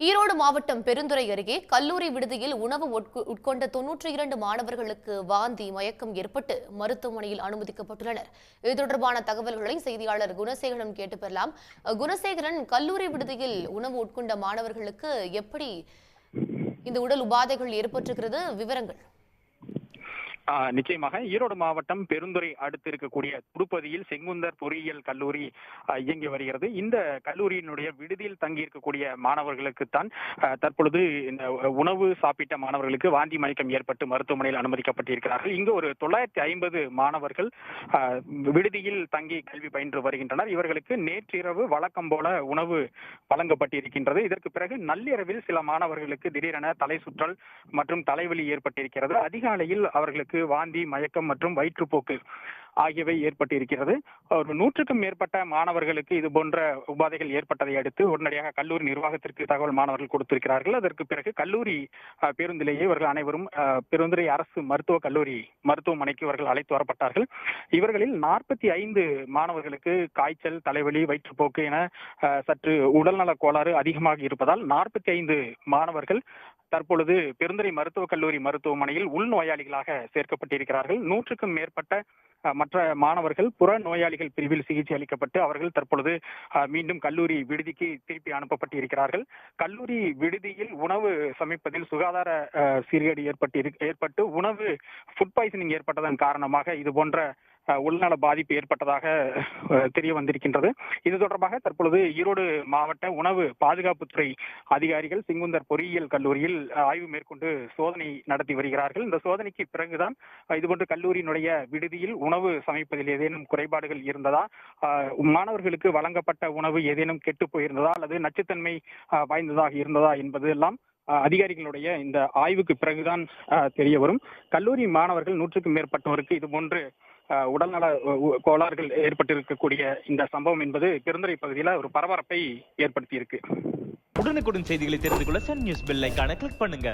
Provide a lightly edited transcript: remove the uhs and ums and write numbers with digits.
ஈரோடு மாவட்டம் பெருந்துறை அருகே கல்லூரி விடுதியில் உணவு உட்கொண்ட 92 மாணவர்களுக்கு வாந்தி மயக்கம் ஏற்பட்டு மருத்துவமனையில் அனுமதிக்கப்பட்டுள்ளனர். இது தொடர்பான தகவல்களை செய்தியாளர் குணசேகரன் கேட்டு பெறலாம். குணசேகரன், கல்லூரி விடுதியில் உணவு உட்கொண்ட மாணவர்களுக்கு எப்படி இந்த உடல் உபாதைகள் ஏற்பட்டிருக்கிறது? விவரங்கள். நிச்சயமாக ஈரோடு மாவட்டம் பெருந்துறை அடுத்து இருக்கக்கூடிய திருப்பதியில் செங்குந்தர் பொறியியல் கல்லூரி இயங்கி வருகிறது. இந்த கல்லூரியினுடைய விடுதியில் தங்கி இருக்கக்கூடிய மாணவர்களுக்குத்தான் தற்பொழுது இந்த உணவு சாப்பிட்ட மாணவர்களுக்கு வாந்தி மயக்கம் ஏற்பட்டு மருத்துவமனையில் அனுமதிக்கப்பட்டிருக்கிறார்கள். இங்கு ஒரு 950 மாணவர்கள் விடுதியில் தங்கி கல்வி பயின்று வருகின்றனர். இவர்களுக்கு நேற்றிரவு வழக்கம் போல உணவு வழங்கப்பட்டிருக்கின்றது. இதற்கு பிறகு நள்ளிரவில் சில மாணவர்களுக்கு திடீரென தலை சுற்றல் மற்றும் தலைவலி ஏற்பட்டிருக்கிறது. அதிகாலையில் அவர்களுக்கு வாந்தி, மயக்கம் மற்றும் வயிற்றுப்போக்கு ஆகியவை ஏற்பட்டிருக்கிறது. ஒரு 100க்கும் மேற்பட்ட மாணவர்களுக்கு இது போன்ற உபாதைகள் ஏற்பட்டதை அடுத்து உடனடியாக கல்லூரி நிர்வாகத்திற்கு தகவல் மாணவர்கள் கொடுத்திருக்கிறார்கள். அதற்கு பிறகு கல்லூரி பேருந்திலேயே இவர்கள் அனைவரும் பெருந்துறை அரசு மருத்துவக் கல்லூரி மருத்துவமனைக்கு இவர்கள் அழைத்து வரப்பட்டார்கள். இவர்களில் 45 மாணவர்களுக்கு காய்ச்சல், தலைவலி, வயிற்றுப்போக்கு என சற்று உடல்நல கோளாறு அதிகமாக இருப்பதால் 45 மாணவர்கள் தற்பொழுது பெருந்துறை மருத்துவக் கல்லூரி மருத்துவமனையில் உள்நோயாளிகளாக சேர்க்கப்பட்டிருக்கிறார்கள். 100க்கும் மேற்பட்ட மற்ற மாணவர்கள் புற நோயாளிகள் பிரிவில் சிகிச்சை அளிக்கப்பட்டு அவர்கள் தற்பொழுது மீண்டும் கல்லூரி விடுதிக்கு திருப்பி அனுப்பப்பட்டிருக்கிறார்கள். கல்லூரி விடுதியில் உணவு சமைப்பதில் சுகாதார சீர்கேடு ஏற்பட்டு உணவு ஃபுட் பாய்சனிங் ஏற்பட்டதன் காரணமாக இது போன்ற உள்நல பாதிப்பு ஏற்பட்டதாக தெரிய வந்திருக்கின்றது. இது தொடர்பாக தற்பொழுது ஈரோடு மாவட்ட உணவு பாதுகாப்புத்துறை அதிகாரிகள் செங்குந்தர் பொறியியல் கல்லூரியில் ஆய்வு மேற்கொண்டு சோதனை நடத்தி வருகிறார்கள். இந்த சோதனைக்கு பிறகுதான் இதுபோன்ற கல்லூரியினுடைய விடுதியில் உணவு சமைப்பதில் ஏதேனும் குறைபாடுகள் இருந்ததா, மாணவர்களுக்கு வழங்கப்பட்ட உணவு ஏதேனும் கெட்டு போயிருந்ததா அல்லது நச்சுத்தன்மை வாய்ந்ததாக இருந்ததா என்பது எல்லாம் அதிகாரிகளுடைய இந்த ஆய்வுக்கு பிறகுதான் தெரிய வரும். கல்லூரி மாணவர்கள் 100க்கும் மேற்பட்டோருக்கு இதுபோன்று உடல்நல கோளாறுகள் ஏற்பட்டிருக்கக்கூடிய இந்த சம்பவம் என்பது பெருந்துறை பகுதியில் ஒரு பரபரப்பை ஏற்படுத்தி இருக்கு. உடனுக்குடன் செய்திகளை தெரிந்து கொள்ள சன் நியூஸ் பெல் ஐகானை கிளிக் பண்ணுங்க.